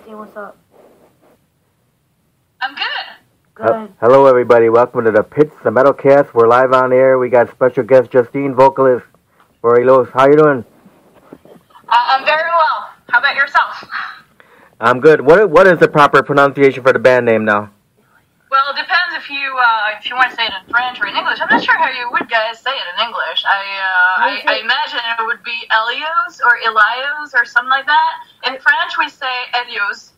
Justine, what's up? I'm good. Good. Hello, everybody. Welcome to the Pits, the Metalcast. We're live on air. We got special guest Justine, vocalist for Elyose. How you doing? I'm very well. How about yourself? I'm good. What is the proper pronunciation for the band name now? Well, it depends if you want to say it in French or in English. I'm not sure how you would guys say it in English. I imagine it would be Elyose or Elyose or something like that. In French, we say Elyose.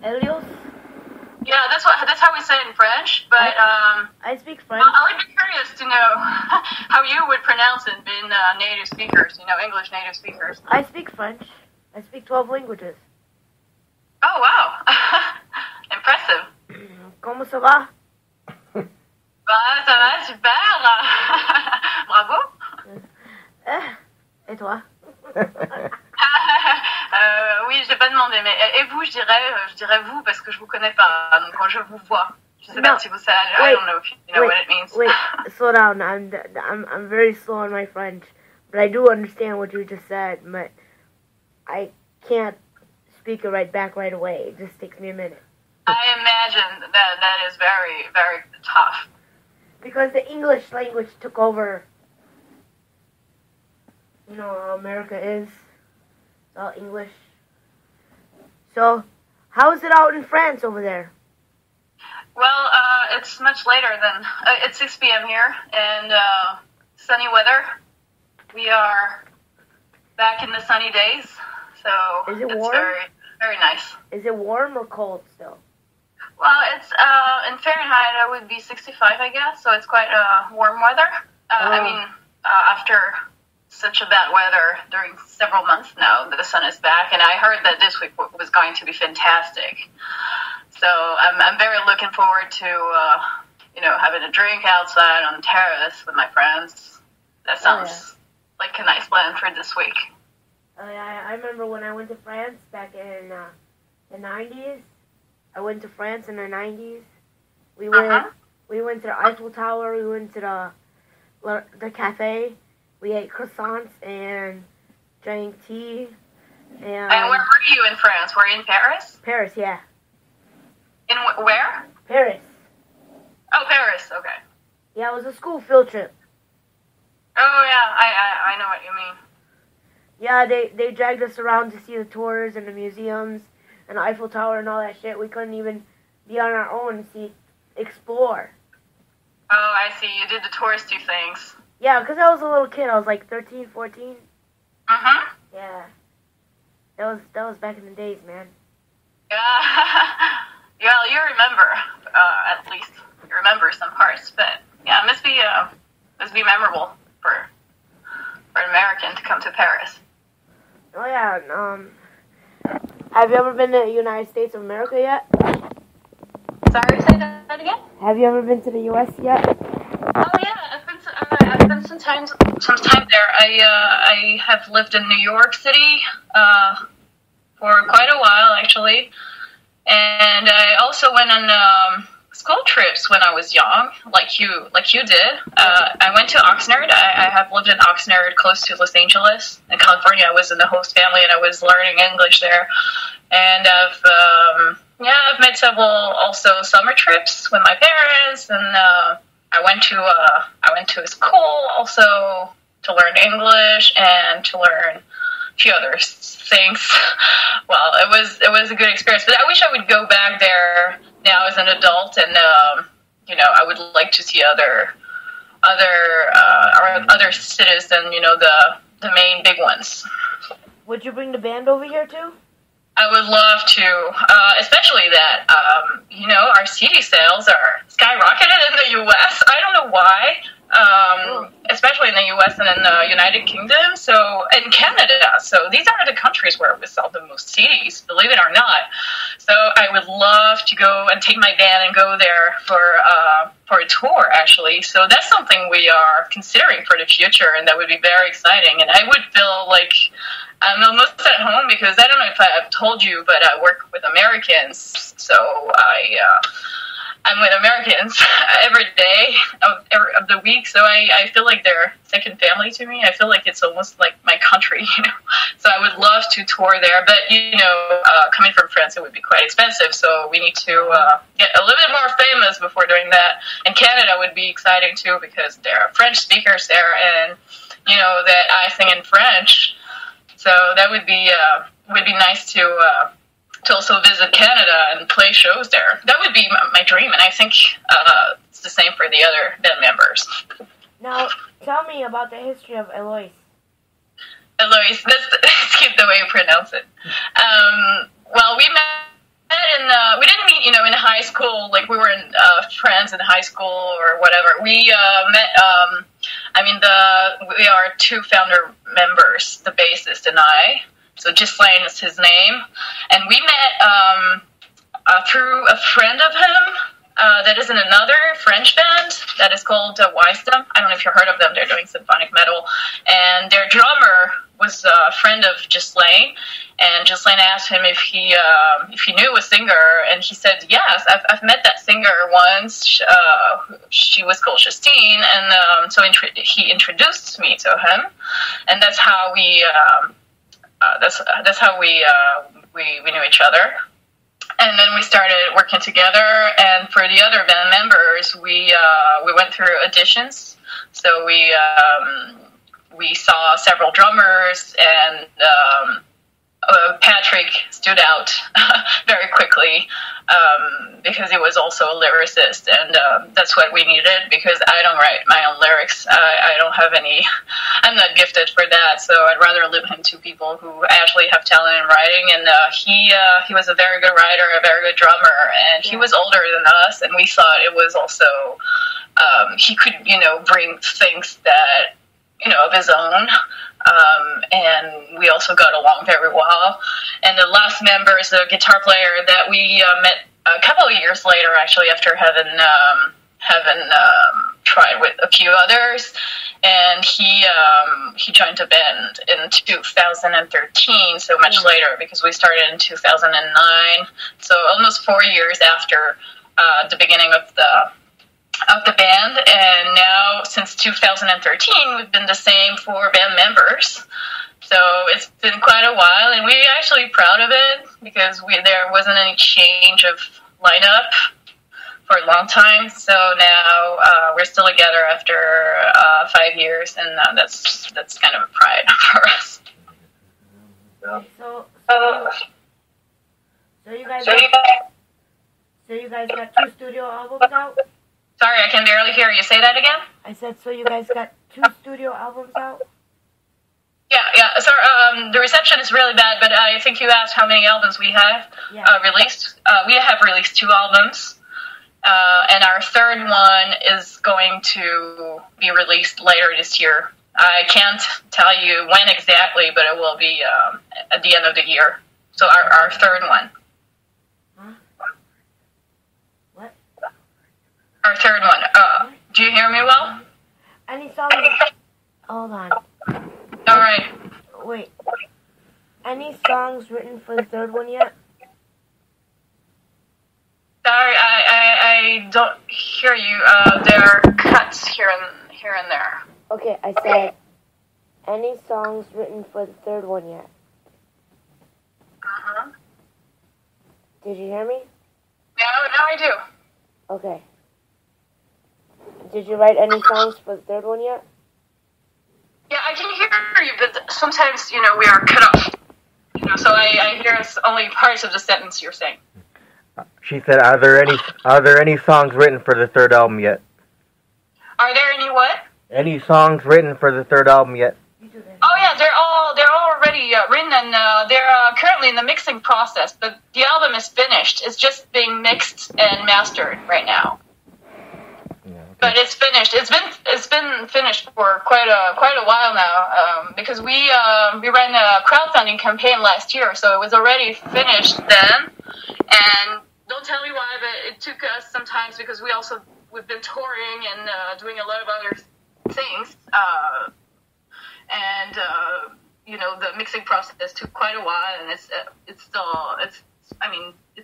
Elyose? Yeah, that's how we say it in French. But I speak French. I would be curious to know how you would pronounce it, being native speakers. English native speakers. I speak French. I speak 12 languages. Oh wow, impressive. Comment ça va? Ça va super. Bravo. Et toi? Oui, j'ai pas demandé, mais et vous, je dirais vous parce que je vous connais pas, donc quand je vous vois, je sais pas si vous savez. I don't know if you know what it means. Wait, slow down. I'm very slow on my French, but I do understand what you just said, but I can't speak it right back right away. It just takes me a minute. I imagine that is very, very tough. Because the English language took over. You know how America is. It's all English. So, how is it out in France over there? Well, it's much later than... it's 6 p.m. here, and sunny weather. We are back in the sunny days, so is it it's warm? very, very nice. Is it warm or cold still? Well, it's in Fahrenheit, it would be 65, I guess, so it's quite warm weather. I mean, after such a bad weather during several months now, the sun is back, and I heard that this week was going to be fantastic. So I'm very looking forward to, having a drink outside on the terrace with my friends. That sounds like a nice plan for this week. I remember when I went to France back in the 90s. I went to France in the 90s. We went to the Eiffel Tower. We went to the cafe. We ate croissants and drank tea. And where were you in France? Were you in Paris? Paris, yeah. In where? Paris. Oh, Paris. Okay. Yeah, it was a school field trip. Oh yeah, I know what you mean. Yeah, they dragged us around to see the tours and the museums and the Eiffel Tower and all that shit. We couldn't even be on our own and explore. Oh, I see. You did the touristy things. Yeah, because I was a little kid. I was like 13, 14. Mm-hmm. Yeah. That was back in the days, man. Yeah. Well, you remember, at least. You remember some parts, but yeah, it must be memorable for an American to come to Paris. Oh yeah, have you ever been to the United States of America yet? Sorry, say that again? Have you ever been to the U.S. yet? Oh yeah, I've been some time there. I have lived in New York City for quite a while actually, and I also went on school trips when I was young, like you did. I went to Oxnard. I have lived in Oxnard, close to Los Angeles, in California. I was in the host family, and I was learning English there. And I've made several also summer trips with my parents, and I went to a school also to learn English and to learn a few other things. Well, it was a good experience, but I wish I would go back there now as an adult, and I would like to see other cities than the main big ones. Would you bring the band over here too? I would love to, especially that our CD sales are skyrocketed in the U.S. I don't know why. Especially in the U.S. and in the United Kingdom, and Canada. So these are the countries where we sell the most CDs, believe it or not. So I would love to go and take my band and go there for a tour, actually. So that's something we are considering for the future, and that would be very exciting. And I would feel like I'm almost at home because I don't know if I've told you, but I work with Americans. So I'm with Americans every day of the week, so I feel like they're second family to me. I feel like it's almost like my country, So I would love to tour there, but coming from France, it would be quite expensive. So we need to get a little bit more famous before doing that. And Canada would be exciting too because there are French speakers there, and that I sing in French. So that would be nice to also visit Canada and play shows there. That would be my dream, and I think it's the same for the other band members. Now, tell me about the history of Elyose. Elyose, that's cute the way you pronounce it. Well, we met we didn't meet, in high school, like we were friends in high school or whatever. We met, we are two founder members, the bassist and I. So Justine is his name. And we met through a friend of him that is in another French band that is called Wisdom. I don't know if you've heard of them. They're doing symphonic metal. And their drummer was a friend of Justine. And Justine asked him if he knew a singer. And he said, yes, I've met that singer once. She was called Justine. And so he introduced me to him. And that's how we... that's how we knew each other, and then we started working together. And for the other band members, we went through auditions. So we saw several drummers, and Patrick stood out very quickly because he was also a lyricist, and that's what we needed because I don't write my own lyrics. I don't have any. I'm not gifted for that, so I'd rather leave him to people who actually have talent in writing. And he was a very good writer, a very good drummer, and he was older than us, and we thought it was also he could bring things that of his own. And we also got along very well. And the last member is a guitar player that we met a couple of years later, actually, after having tried with a few others. And he joined the band in 2013, so much later, because we started in 2009. So almost 4 years after the beginning of the band. And now since 2013 we've been the same 4 band members, so it's been quite a while, and we're actually proud of it because there wasn't any change of lineup for a long time. So now we're still together after 5 years, and that's kind of a pride for us. So you guys got 2 studio albums out? Sorry, I can barely hear you. Say that again? I said, so you guys got 2 studio albums out? Yeah. So the reception is really bad, but I think you asked how many albums we have released. We have released 2 albums, and our third one is going to be released later this year. I can't tell you when exactly, but it will be at the end of the year. So our third one. Our third one. Do you hear me well? Any songs? Hold on. All right. Wait. Any songs written for the third one yet? Sorry, I don't hear you. There are cuts here and there. Okay, I said, any songs written for the third one yet? Uh-huh. Did you hear me? Yeah, now I do. Okay. Did you write any songs for the third one yet? Yeah, I can hear you, but sometimes, we are cut off. So I hear only parts of the sentence you're saying. She said, are there any songs written for the third album yet? Are there any what? Any songs written for the third album yet? Oh yeah, they're all already written, and they're currently in the mixing process. But the album is finished. It's just being mixed and mastered right now. But it's finished. It's been finished for quite a while now because we ran a crowdfunding campaign last year, so it was already finished then. And don't tell me why, but it took us some time because we've been touring and doing a lot of other things, and the mixing process took quite a while, and it's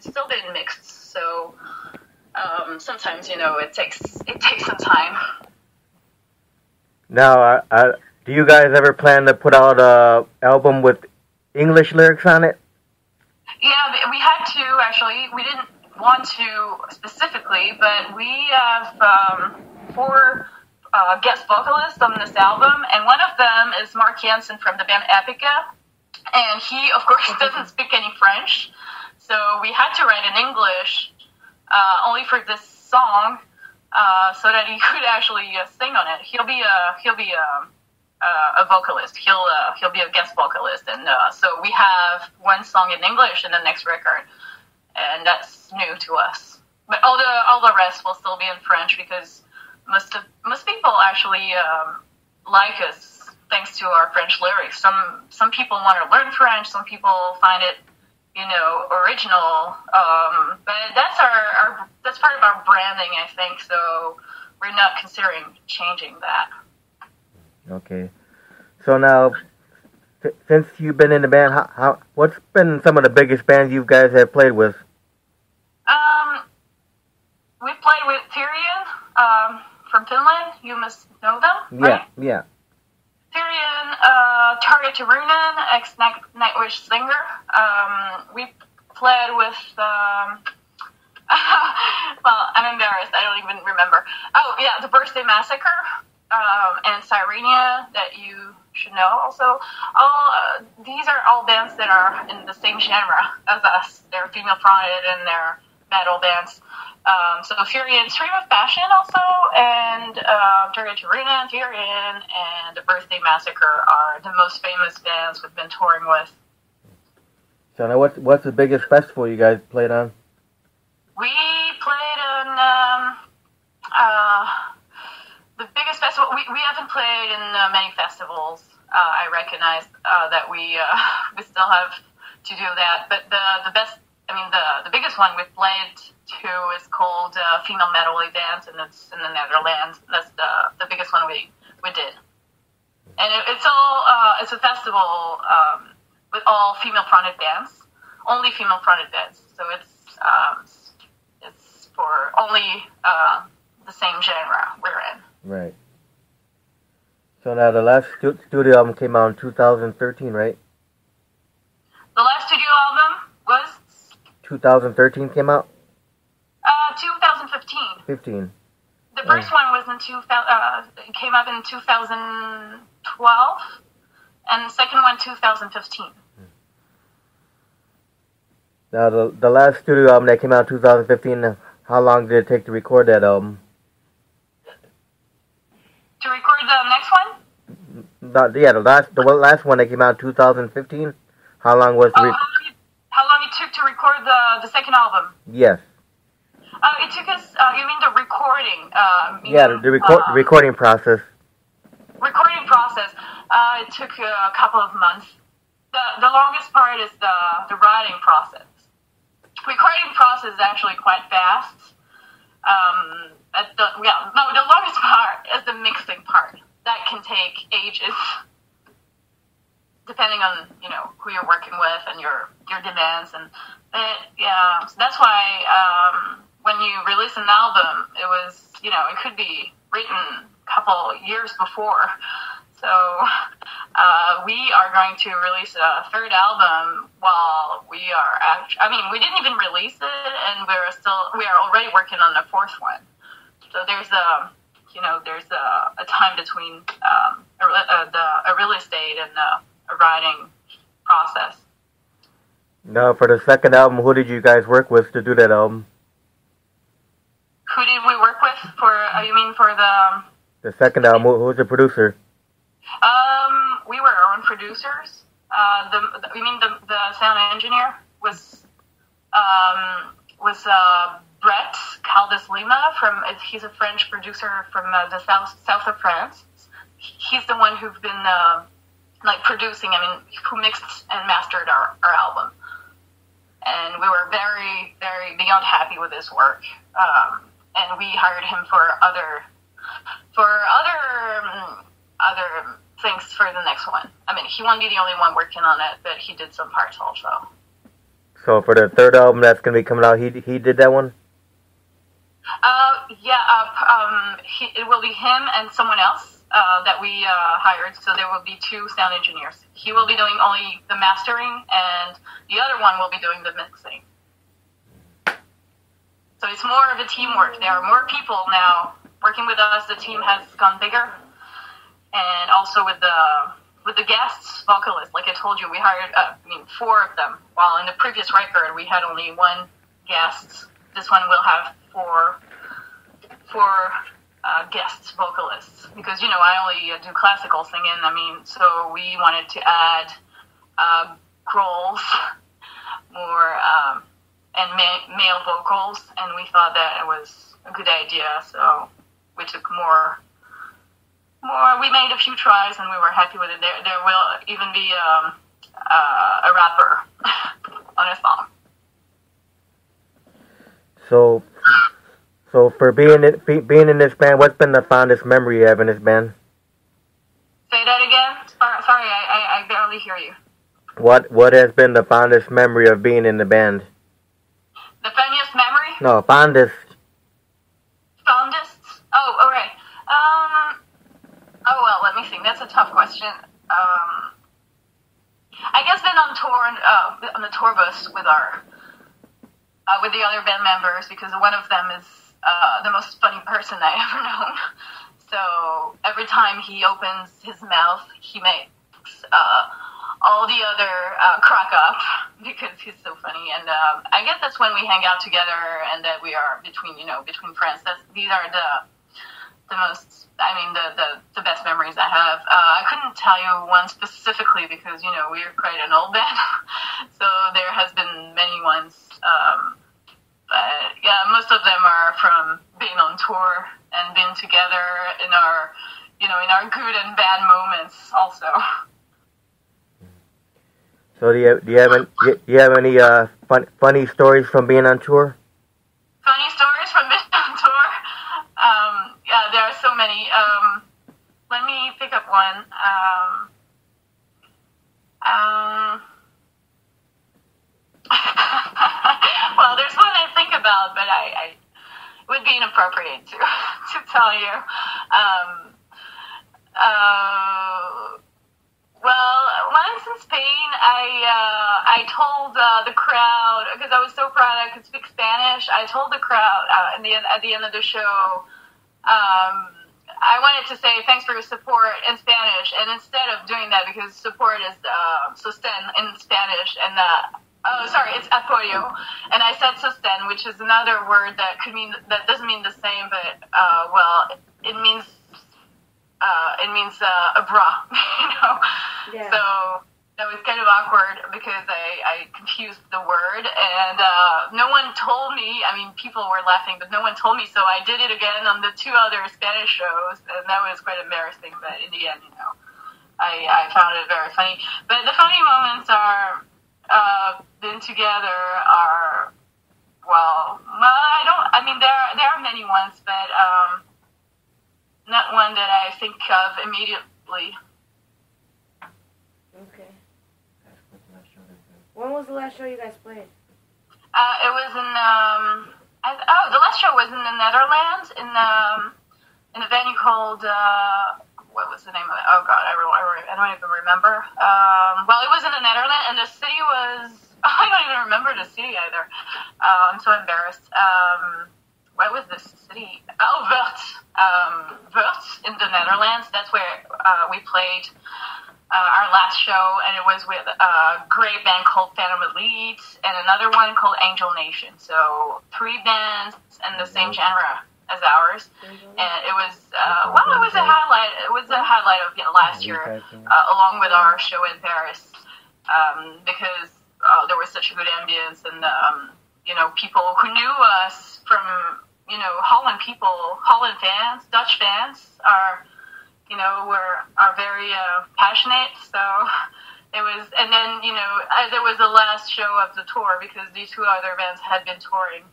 still being mixed. So. sometimes, it takes some time. Now, do you guys ever plan to put out a album with English lyrics on it? Yeah, we had to, actually. We didn't want to specifically, but we have 4 guest vocalists on this album, and one of them is Mark Jansen from the band Epica, and he, of course, doesn't speak any French, so we had to write in English only for this song, so that he could actually sing on it. He'll be a vocalist. He'll be a guest vocalist, and so we have one song in English in the next record, and that's new to us. But all the rest will still be in French because most people actually like us thanks to our French lyrics. Some people want to learn French. Some people find it, original. But that's part of our branding, I think. So we're not considering changing that. Okay. So now, since you've been in the band, what's been some of the biggest bands you guys have played with? We've played with Tyrion from Finland. You must know them, right? Yeah. Tyrion, Target to Runen, ex-Nightwish singer. We played with, well, I'm embarrassed. I don't even remember. Oh, yeah, The Birthday Massacre, and Sirenia, that you should know also. These are all bands that are in the same genre as us. They're female-fronted and they're metal bands. So Tyrion, Stream of Passion also, and Target to Runen, Tyrion, and The Birthday Massacre are the most famous bands we've been touring with. So now what's the biggest festival you guys played on? We played on the biggest festival. We haven't played in many festivals. I recognize that we still have to do that. But the biggest one we've played to is called Female Metal Dance, and it's in the Netherlands. That's the biggest one we did. And it's a festival with all female fronted bands, only female fronted bands. So it's for only the same genre we're in. Right. So now the last studio album came out in 2013, right? The last studio album was 2013 came out? 2015. 15. The first one was in came out in 2012, and the second one 2015. Now the last studio album that came out in 2015, how long did it take to record that album? To record the next one? The last one that came out in 2015. How long was how long it took to record the second album? Yes. It took us. You mean the recording? The recording process. Recording process. It took a couple of months. The longest part is the writing process. Recording process is actually quite fast. The longest part is the mixing part. That can take ages, depending on who you're working with and your demands, and so that's why when you release an album, it was it could be written a couple years before. So we are going to release a third album while we are we didn't even release it, and we are already working on the fourth one. So there's a time between a release date and a writing process. Now, for the second album, who did you guys work with to do that album? Who did we work with for? You mean for the second album? Who was the producer? We were our own producers. You mean the sound engineer was Brett Caldas Lima he's a French producer from the south of France. He's the one who's been producing. Who mixed and mastered our album, and we were very, very beyond happy with his work. And we hired him for other things for the next one. He won't be the only one working on it, but he did some parts also. So for the third album that's going to be coming out, he did that one? It will be him and someone else that we hired. So there will be 2 sound engineers. He will be doing only the mastering, and the other one will be doing the mixing. So it's more of a teamwork. There are more people now working with us. The team has gone bigger, and also with the guests, vocalists. Like I told you, we hired 4 of them. While in the previous record we had only 1 guest. This one will have 4 guest vocalists, because I only do classical singing. So we wanted to add growls, more and male vocals, and we thought that it was a good idea. So we took more. We made a few tries, and we were happy with it. There will even be a rapper on a song. So for being in this band, what's been the fondest memory you have in this band? Say that again. Sorry, I barely hear you. What has been the fondest memory of being in the band? The funniest memory? No, fondest. Fondest? Oh, all right. Well, let me think. That's a tough question. I guess been on tour, on the tour bus with the other band members, because one of them is the most funny person I ever known. So every time he opens his mouth, he makes all the other crack up, because he's so funny. And I guess that's when we hang out together, and that we are between friends. These are the most, the best memories I have. I couldn't tell you one specifically, because we're quite an old band, so there has been many ones. But yeah, most of them are from being on tour and being together in our good and bad moments also. So do you have any funny stories from being on tour? Funny stories from being on tour? Yeah, there are so many. Let me pick up one. Well, there's one I think about, but it would be inappropriate to tell you. Well, once in Spain, I told the crowd, because I was so proud I could speak Spanish. I told the crowd at the end of the show, I wanted to say thanks for your support in Spanish, and instead of doing that, because support is sostén in Spanish, and it's apoyo, and I said sostén, which is another word that doesn't mean the same, but it means a bra, Yeah. So that was kind of awkward, because I confused the word, and no one told me. People were laughing, but no one told me, so I did it again on the 2 other Spanish shows, and that was quite embarrassing, but in the end, I found it very funny. But the funny moments are, being together are, there are many ones, but not one that I think of immediately. Okay. When was the last show you guys played? It was in the last show was in the Netherlands, in a venue called what was the name of it? Oh God, I don't even remember. It was in the Netherlands, and the city was I don't even remember the city either. I'm so embarrassed. What was this city? Oh, Weert in the Netherlands. That's where we played our last show, and it was with a great band called Phantom Elite and another one called Angel Nation. So 3 bands in the same genre as ours, and it was it was a highlight. It was a highlight of last year, along with our show in Paris, because there was such a good ambience, and people who knew us from Holland fans, Dutch fans are very passionate. So it was, and then there was the last show of the tour, because these 2 other bands had been touring.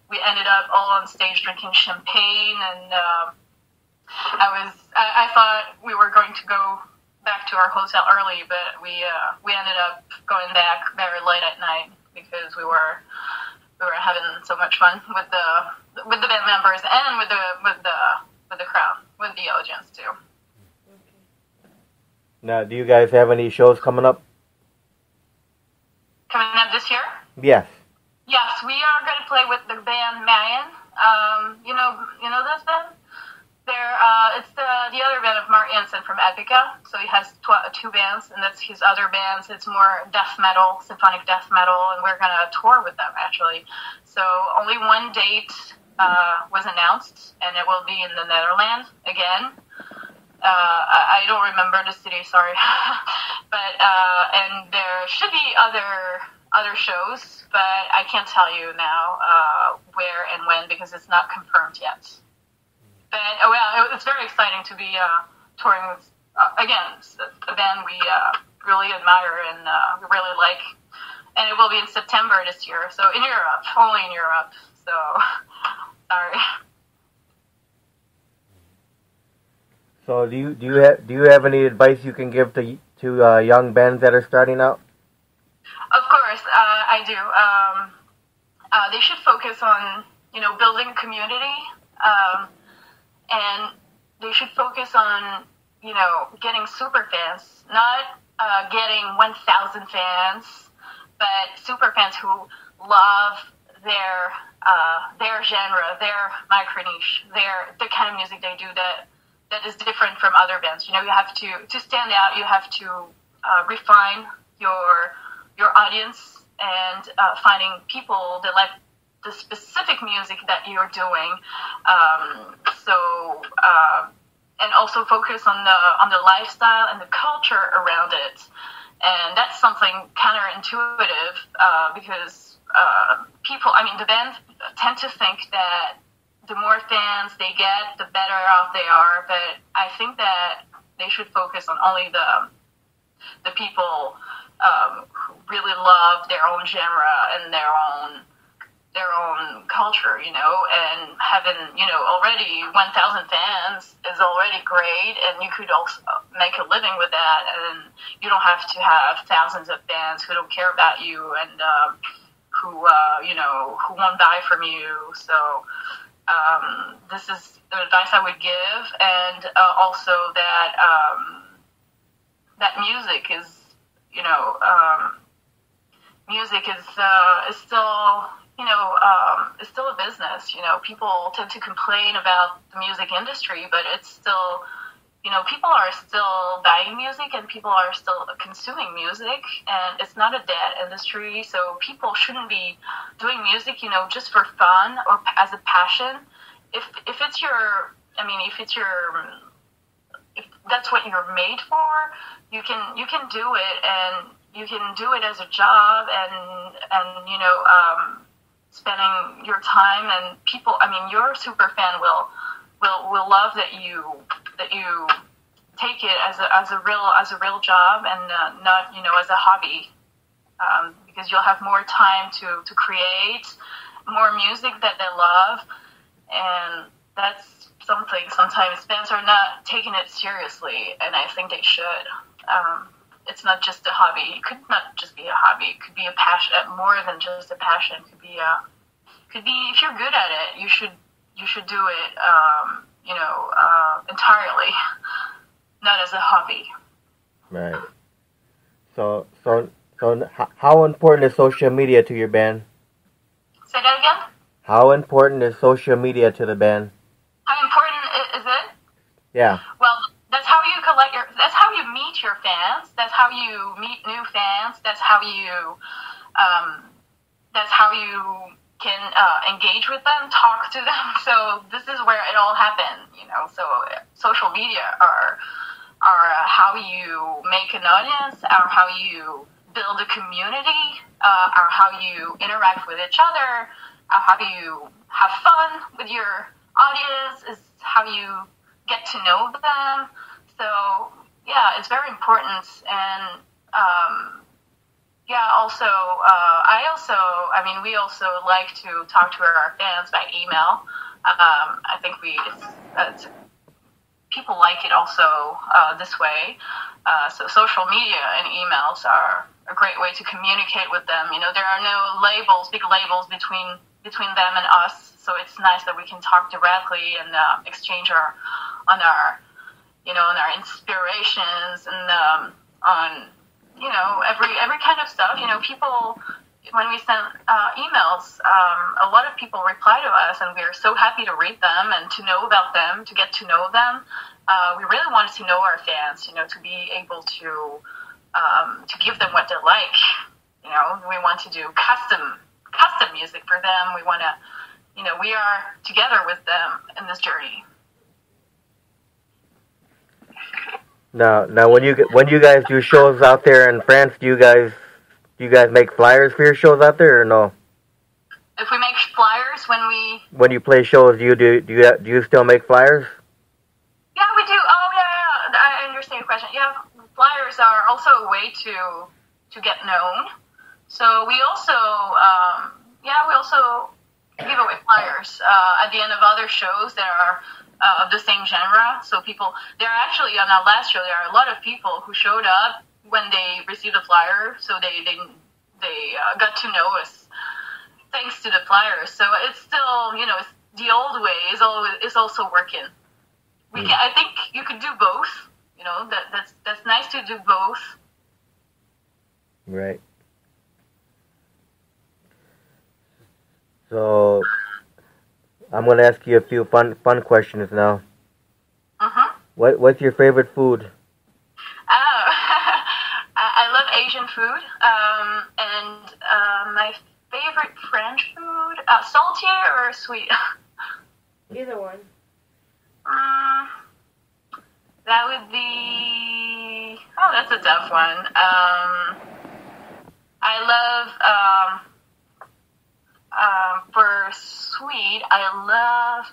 We ended up all on stage drinking champagne, and I thought we were going to go back to our hotel early, but we ended up going back very late at night, because we were having so much fun with the band members and with the crowd, with the audience too. Now, do you guys have any shows coming up? Coming up this year? Yes. Yes, we are going to play with the band Mayan. You know this band? It's the other band of Mark Anson from Epica. So he has two bands, and that's his other bands. It's more death metal, symphonic death metal, and we're going to tour with them, actually. So only one date was announced, and it will be in the Netherlands again. I don't remember the city, sorry. But and there should be other shows, but I can't tell you now where and when because it's not confirmed yet. But it's very exciting to be touring with again a band we really admire and we really like, and it will be in September this year. So in Europe, only in Europe. So sorry. So do you have any advice you can give to young bands that are starting out? Of course, I do. They should focus on building a community, and they should focus on getting super fans, not getting 1,000 fans, but super fans who love their genre, their micro niche, the kind of music they do that is different from other bands. You have to stand out. You have to refine your audience and finding people that like the specific music that you're doing. And also focus on the lifestyle and the culture around it. And that's something counterintuitive because the bands tend to think that the more fans they get, the better off they are. But I think that they should focus on only the people who really love their own genre and their own culture, and having, already 1,000 fans is already great, and you could also make a living with that, and you don't have to have thousands of fans who don't care about you and who won't buy from you. So this is the advice I would give, and also that that music is, music is still, it's still a business. People tend to complain about the music industry, but it's still, people are still buying music and people are still consuming music, and it's not a dead industry. So people shouldn't be doing music, just for fun or as a passion. If it's your, if that's what you're made for, you can do it, and you can do it as a job, and spending your time, and people, your super fan will love that you take it as a real job and not as a hobby, because you'll have more time to create more music that they love, and that's something sometimes bands are not taking it seriously, and I think they should. It's not just a hobby. It could not just be a hobby. It could be a passion, more than just a passion. It could be if you're good at it, you should do it, entirely, not as a hobby. Right. So how important is social media to your band? Say that again? How important is social media to the band? How important is it? Yeah. Well, that's how you that's how you meet your fans. That's how you meet new fans. That's how you can engage with them, talk to them. So this is where it all happened, So social media are how you make an audience, are how you build a community, are how you interact with each other, are how you have fun with your audience, is how you get to know them. So yeah, it's very important. And we also like to talk to our fans by email. I think people like it also this way. So social media and emails are a great way to communicate with them. There are no big labels between between them and us. So it's nice that we can talk directly and exchange our inspirations and on every kind of stuff. People, when we send emails, a lot of people reply to us, and we're so happy to read them and to know about them, to get to know them. We really wanted to know our fans, to be able to give them what they like. We want to do custom music for them. We want to, we are together with them in this journey. Now, when you guys do shows out there in France, do you guys make flyers for your shows out there, or no? If we make flyers when you play shows, do you still make flyers? Yeah, we do. Oh, yeah. I understand your question. Yeah, flyers are also a way to get known. So we also give away flyers at the end of other shows that are of the same genre. So there are actually, on our last show, there are a lot of people who showed up when they received a flyer, so they got to know us thanks to the flyers. So it's still, it's the old way is also working. I think you could do both. That's nice to do both. Right. So I'm going to ask you a few fun questions now. What's your favorite food? I love Asian food, and my favorite French food, salty or sweet? Either one. That would be... Oh, that's a tough one. I love... for sweet, I love...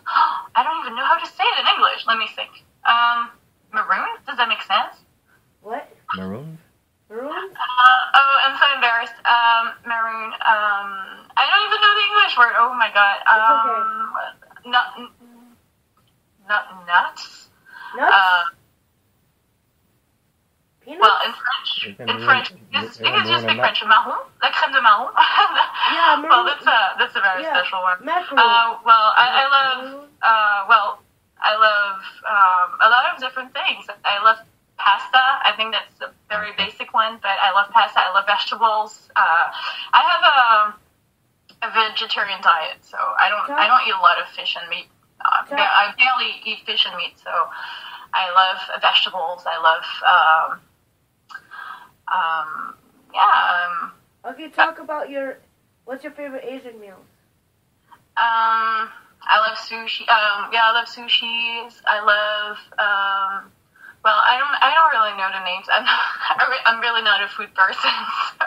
I don't even know how to say it in English. Let me think. Maroon? Does that make sense? What? Maroon? Maroon? I'm so embarrassed. Maroon. I don't even know the English word. Oh my god. It's okay. Not nuts. Nuts? Peanuts? Well, in French, you speak French. Marron, la crème de marron. Yeah, maroon. Well, that's a very special one. Macaron. I love a lot of different things. I love pasta. I think that's a very basic one, but I love pasta. I love vegetables. I have a vegetarian diet, so I don't eat a lot of fish and meat. I barely eat fish and meat, so I love vegetables. I love Okay, talk about what's your favorite Asian meal? I love sushi. I love sushis. I love. I don't really know the names. I'm really not a food person, so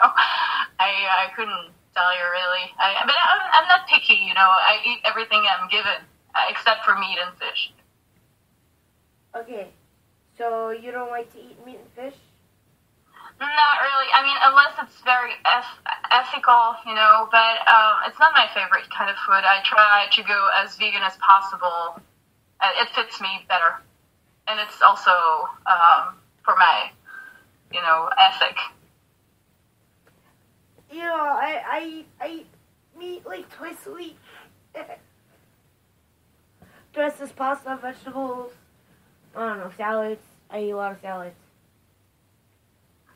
I couldn't tell you really. But I'm not picky. I eat everything I'm given, except for meat and fish. Okay, so you don't like to eat meat and fish? Not really. I mean, unless it's very ethical, but it's not my favorite kind of food. I try to go as vegan as possible. It fits me better. And it's also for my, ethic. Yeah, I eat meat like twice a week. Dressed as pasta, vegetables, I don't know, salads. I eat a lot of salads.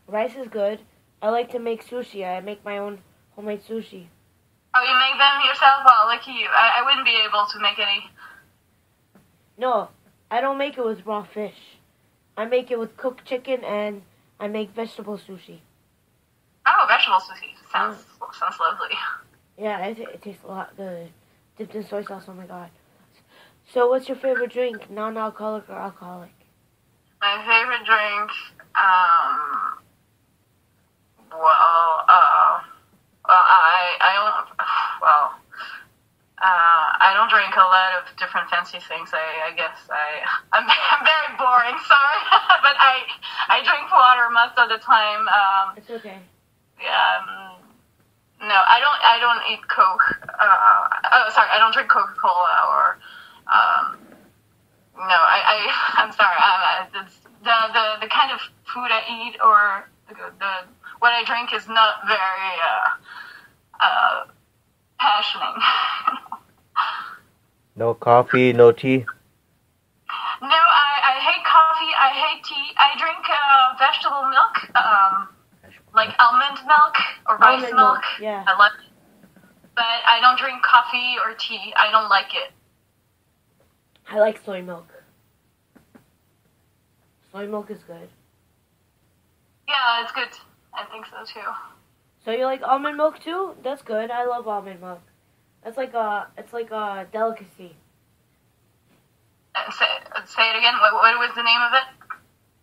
Rice is good. I like to make sushi. I make my own homemade sushi. Oh, you make them yourself? Well, lucky you. I wouldn't be able to make any. No, I don't make it with raw fish. I make it with cooked chicken, and I make vegetable sushi. Oh, vegetable sushi. Sounds lovely. Yeah, it tastes a lot good. Dipped in soy sauce, oh my god. So what's your favorite drink, non-alcoholic or alcoholic? My favorite drink, I don't drink a lot of different fancy things. I guess I'm very boring. Sorry, but I drink water most of the time. It's okay. Yeah. No, I don't eat Coke. I don't drink Coca-Cola or. No, I'm sorry. It's the kind of food I eat or what I drink is not very passionate. No coffee, no tea? No, I hate coffee. I hate tea. I drink vegetable milk, like almond milk or rice Almond milk. yeah. I love it. But I don't drink coffee or tea. I don't like it. I like soy milk. Soy milk is good. Yeah, it's good. I think so too. So you like almond milk too? That's good. I love almond milk. It's like a delicacy. Say it again. What was the name of it?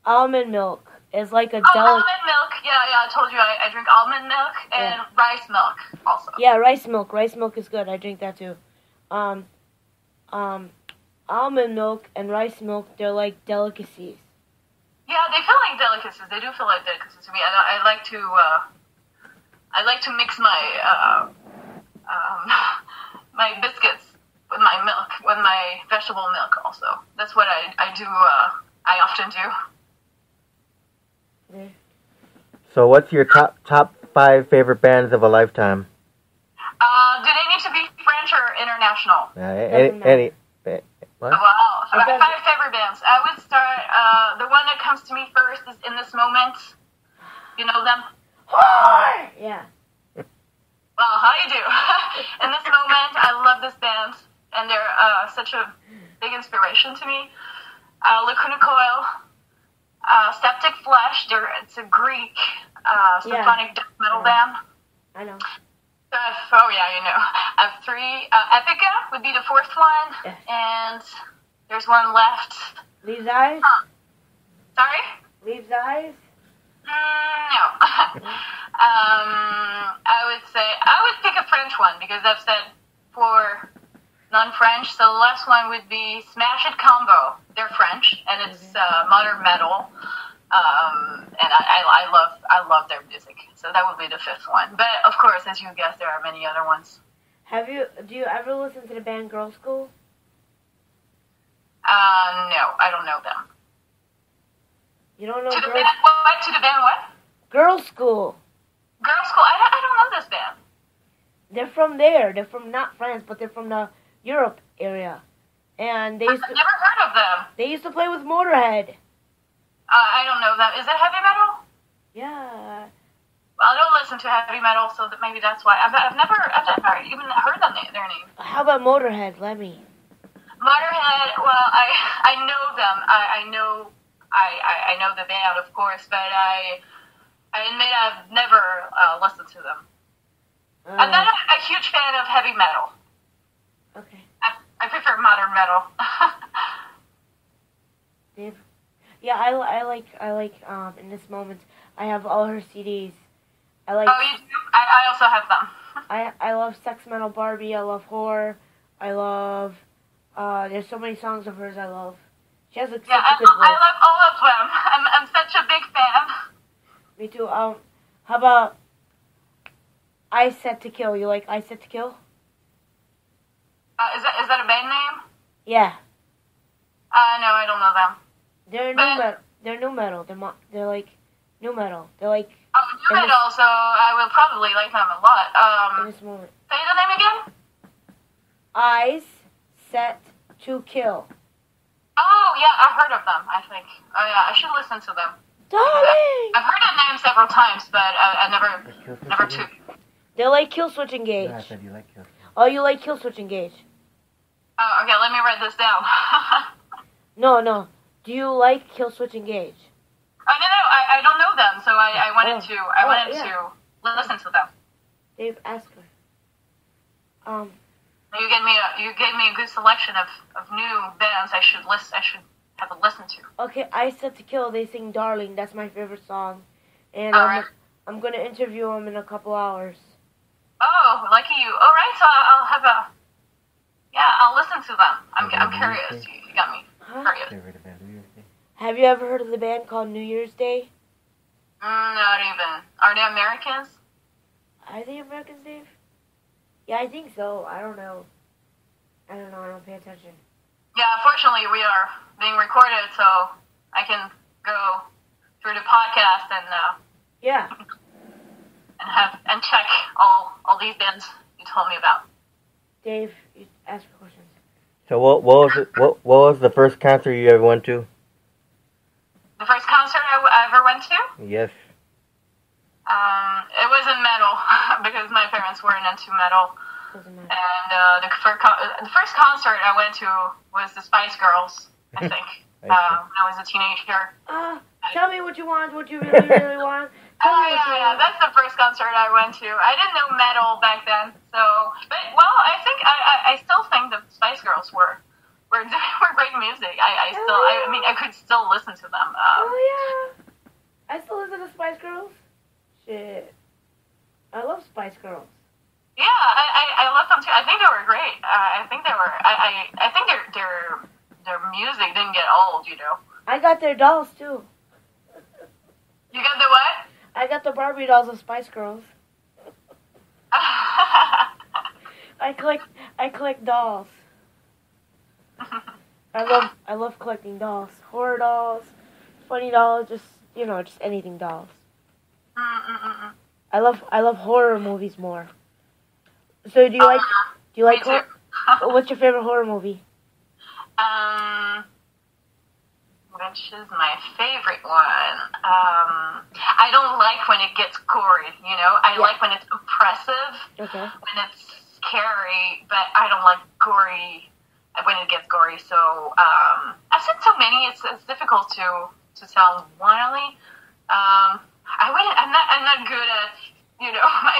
Almond milk is like a Oh, delicacy. almond milk. Yeah, I told you I drink almond milk and rice milk also. Yeah, rice milk. Rice milk is good. I drink that too. Almond milk and rice milk, they're like delicacies. Yeah, they feel like delicacies. They do feel like delicacies to me. I like to mix my my biscuits with my milk, with my vegetable milk also. That's what I do. I often do. Yeah. So what's your top 5 favorite bands of a lifetime? Do they need to be French or international? Any what? Wow. So I have 5 favorite bands. I would start, the one that comes to me first is In This Moment. You know them? Yeah. Well, how you do? In This Moment, I love this band, and they're such a big inspiration to me. Lacuna Coil, Septic Flesh, it's a Greek symphonic death metal band. I know. Oh yeah, you know. I have 3. Epica would be the 4th one, Yes. and there's one left. Leaves eyes? Sorry? Leaves eyes? No. I would pick a French one because I've said 4 non-French. So the last one would be Smash It Combo. They're French, and it's modern metal. And I love their music. So that would be the 5th one. But of course, as you guessed, there are many other ones. Do you ever listen to the band Girl School? No, I don't know them. You don't know To the Girl band what? To the band what? Girl School? Girl School. I don't know this band. They're from there. They're from not France, but they're from the Europe area. And I've never heard of them. They used to play with Motorhead. I don't know them. Is it heavy metal? Yeah. Well, I don't listen to heavy metal, so maybe that's why. I've never even heard their name. How about Motorhead? Let me. Motorhead. Well, I know them. I know the band, of course, but I admit I've never listened to them. I'm not a huge fan of heavy metal. Okay. I prefer modern metal. Dave. Yeah, I like In This Moment. I have all her CDs. I like. Oh, you do? I also have them. I love Sex Metal Barbie. I love Horror. I love. There's so many songs of hers I love. She has such a good voice. I love all of them. I'm such a big fan. Me too. How about I Set to Kill? You like I Set to Kill? Is that a band name? Yeah. No, I don't know them. They're new metal. They're new metal. They're like new metal. They're like. Oh, new metal. So I will probably like them a lot. In This Moment. Say the name again. Eyes Set to Kill. Oh yeah, I've heard of them. I think. Oh yeah, I should listen to them. Darling. I've heard that name several times, but I never took. They like Killswitch Engage. No, I said you like Killswitch. Oh, you like Killswitch Engage? Oh, okay. Let me write this down. No. Do you like Killswitch Engage? Oh no, I don't know them, so I wanted to listen to them. Dave, ask her. You gave me a good selection of new bands I should have a listen to. Okay, I Set to Kill. They sing "Darling." That's my favorite song, and Alright. I'm gonna interview them in a couple hours. Oh, lucky you. All right, so I'll listen to them. I'm curious. You got me curious. Favorite band, New Year's Day? Have you ever heard of the band called New Year's Day? Not even. Are they Americans? Are they Americans, Dave? Yeah, I think so. I don't know. I don't pay attention. Yeah, fortunately we are being recorded, so I can go through the podcast and Yeah. and check all these bands you told me about. Dave, you ask for questions. So what was the first concert you ever went to? The first concert I ever went to? Yes. It was in metal because my parents weren't into metal. And the first concert I went to was the Spice Girls, I think, when I was a teenager. Tell me what you want, what you really, really want. Yeah, that's the first concert I went to. I didn't know metal back then, I still think the Spice Girls were great music. I could still listen to them. I still listen to Spice Girls. Shit, I love Spice Girls. Yeah, I love them too. I think they were great. I think their music didn't get old, you know. I got their dolls too. You got the what? I got the Barbie dolls of Spice Girls. I collect dolls. I love collecting dolls. Horror dolls, funny dolls, just anything dolls. I love horror movies more. So do you like horror? What's your favorite horror movie? Which is my favorite one? I don't like when it gets gory, you know? I like when it's oppressive, when it's scary, but I don't like gory when it gets gory. So, I've seen so many, it's difficult to tell one only. I'm not good at, my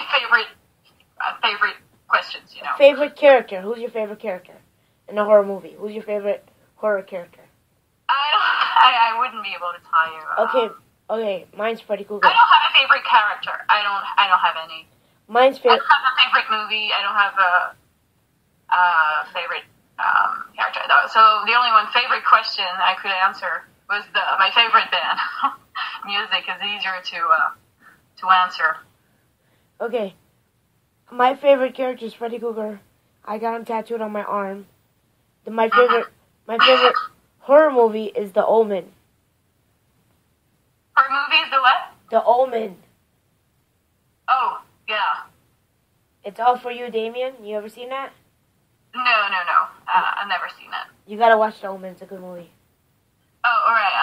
favorite questions, you know. Favorite character? Who's your favorite character in a horror movie? Who's your favorite horror character? I wouldn't be able to tell you. Okay. Mine's Freddy Krueger. I don't have a favorite character. I don't have any. Mine's favorite. I don't have a favorite movie. I don't have a favorite character though. So the only one favorite question I could answer was my favorite band. Music is easier to answer. Okay. My favorite character is Freddy Krueger. I got him tattooed on my arm. My favorite horror movie is The Omen. Horror movie is the what? The Omen. Oh, yeah. It's All For You, Damien. You ever seen that? No. I've never seen it. You gotta watch The Omen. It's a good movie. Oh, all right.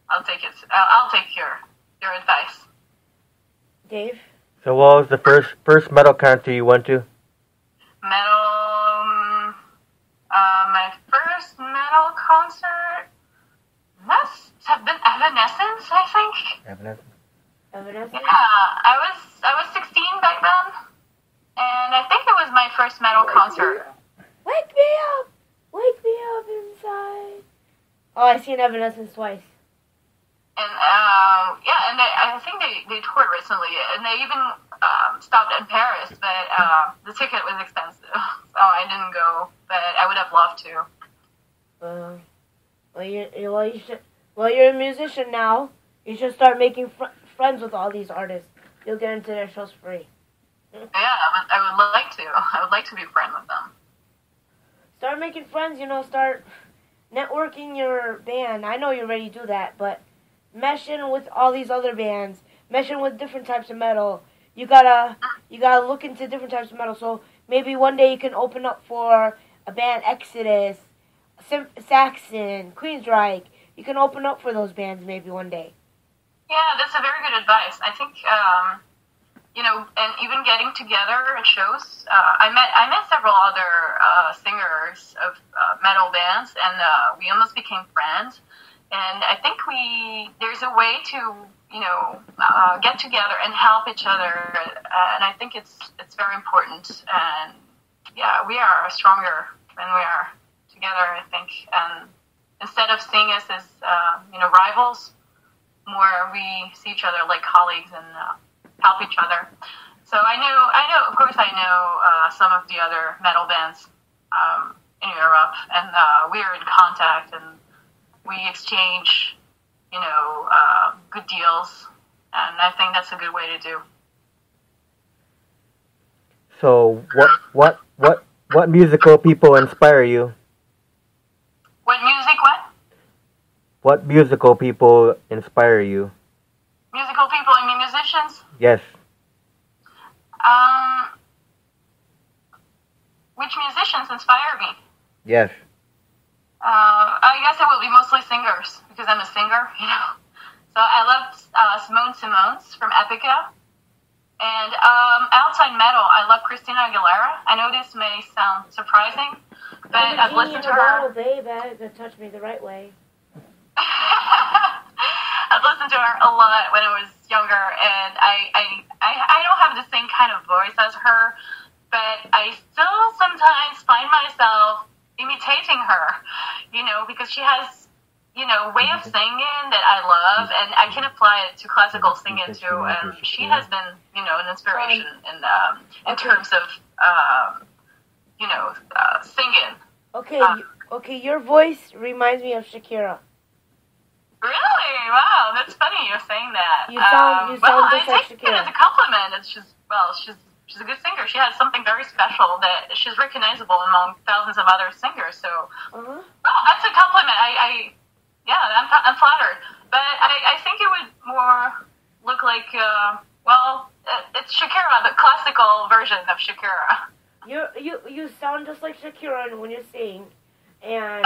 I'll take it. I'll take your advice. Dave? So what was the first metal concert you went to? Metal, my first metal concert must have been Evanescence, I think. Evanescence? Yeah, I was 16 back then, and I think it was my first metal concert. Wake me up! Wake me up inside. Oh, I've seen Evanescence twice. And I think they toured recently, and they even stopped in Paris, but the ticket was expensive, so I didn't go. But I would have loved to. Well, you're a musician now. You should start making friends with all these artists. You'll get into their shows free. Yeah, I would like to. I would like to be friends with them. Start making friends. Start networking your band. I know you already do that, but meshing with all these other bands, meshing with different types of metal. You gotta look into different types of metal. So maybe one day you can open up for a band, Exodus, Saxon, Queensryche. You can open up for those bands maybe one day. Yeah, that's a very good advice. I think and even getting together at shows. I met several other singers of metal bands, and we almost became friends. And I think there's a way to get together and help each other, and I think it's very important. And yeah, we are stronger when we are together, I think. And instead of seeing us as rivals, more we see each other like colleagues and help each other. So I know, of course, I know some of the other metal bands in Europe, and we are in contact, and we exchange, good deals, and I think that's a good way to do. So what musical people inspire you? What music? What? What musical people inspire you? Musical people, I mean musicians? Yes. Which musicians inspire me? Yes. I guess it will be mostly singers because I'm a singer, you know. So I love Simone Simons from Epica. And outside metal, I love Christina Aguilera. I know this may sound surprising, but I've listened to her. Babe, that touched me the right way. I've listened to her a lot when I was younger, and I don't have the same kind of voice as her, but I still sometimes find myself imitating her, you know, because she has, you know, way of singing that I love, and I can apply it to classical singing too. And she has been, you know, an inspiration in terms of, you know, singing. Okay, okay, your voice reminds me of Shakira. Really? Wow, that's funny you're saying that. You sound just like I take Shakira. it as a compliment. It's just, she's a good singer. She has something very special that she's recognizable among thousands of other singers. So, well, that's a compliment. Yeah, I'm flattered. But I think it would more look like, it's Shakira, the classical version of Shakira. You sound just like Shakira when you sing, and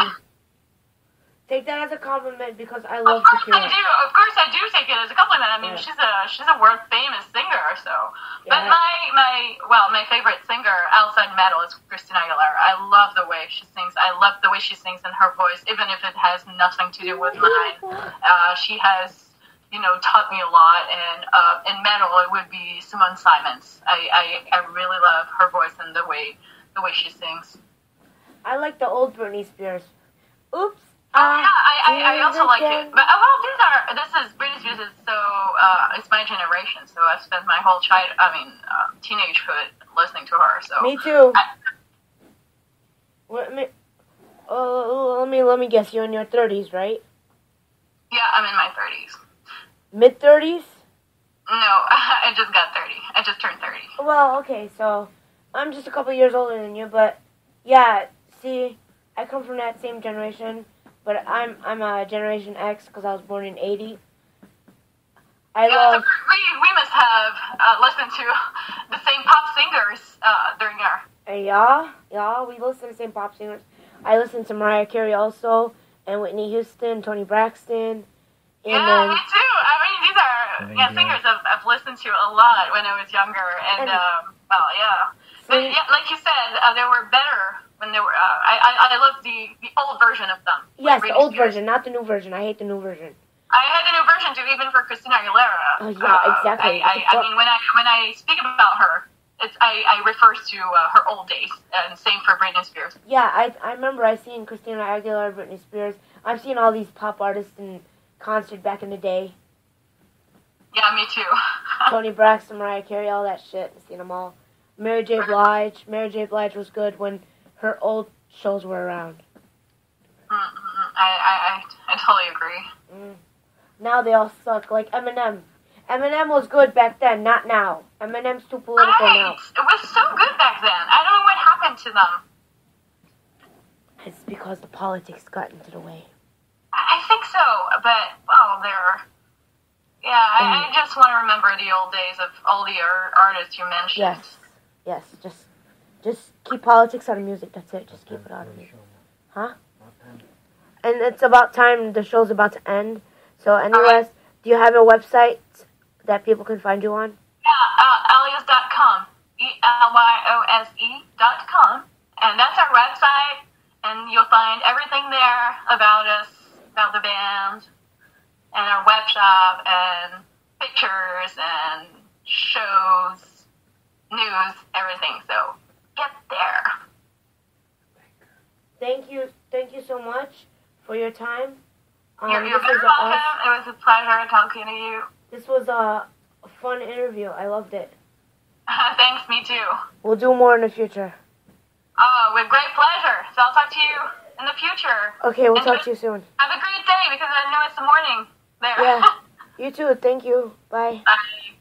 take that as a compliment because I love Shakira. Of course I do take it as a compliment. I mean, she's a world famous singer. So, but my favorite singer outside metal is Christina Aguilera. I love the way she sings. I love the way she sings in her voice, even if it has nothing to do with mine. She has, you know, taught me a lot. And in metal, it would be Simone Simons. I really love her voice and the way she sings. I like the old Britney Spears. Oops. I also like it. But this is Britney Spears is so it's my generation. So I've spent my whole teenagehood listening to her. So me too. Let me guess. You're in your 30s, right? Yeah, I'm in my 30s. Mid 30s? No, I just got 30. I just turned 30. Well, okay, so I'm just a couple years older than you, but yeah. See, I come from that same generation. But I'm a Generation X because I was born in '80. So we must have listened to the same pop singers during our. Yeah, we listen to the same pop singers. I listened to Mariah Carey also, and Whitney Houston, Toni Braxton. Me too. I mean, these are singers I've listened to a lot when I was younger, and But like you said, they were better. When they were, I love the old version of them. Yes, the old version, not the new version. I hate the new version. I had the new version too, even for Christina Aguilera. Oh yeah, exactly. I mean, when I speak about her, I refer to her old days, and same for Britney Spears. Yeah, I remember I seen Christina Aguilera, Britney Spears. I've seen all these pop artists in concert back in the day. Yeah, me too. Toni Braxton, Mariah Carey, all that shit. I've seen them all. Mary J. Blige. Mary J. Blige was good when her old shows were around. I totally agree. Now they all suck, like Eminem. Eminem was good back then, not now. Eminem's too political now. It was so good back then. I don't know what happened to them. It's because the politics got into the way. I think so, but, I just want to remember the old days of all the artists you mentioned. Yes, just keep politics out of music, that's it. Just keep it out of music. Huh? And it's about time, the show's about to end. So anyways, do you have a website that people can find you on? Yeah, Elyose.com. ELYOSE.com. And that's our website, and you'll find everything there about us, about the band, and our web shop, and pictures, and shows, news, everything. So get there. Thank you so much for your time. You're very welcome. It was a pleasure talking to you. This was a fun interview. I loved it. Thanks, me too. We'll do more in the future. Oh, with great pleasure. So I'll talk to you in the future. Okay, we'll talk to you soon. Have a great day, because I know it's the morning there. Yeah, you too. Thank you. Bye. Bye.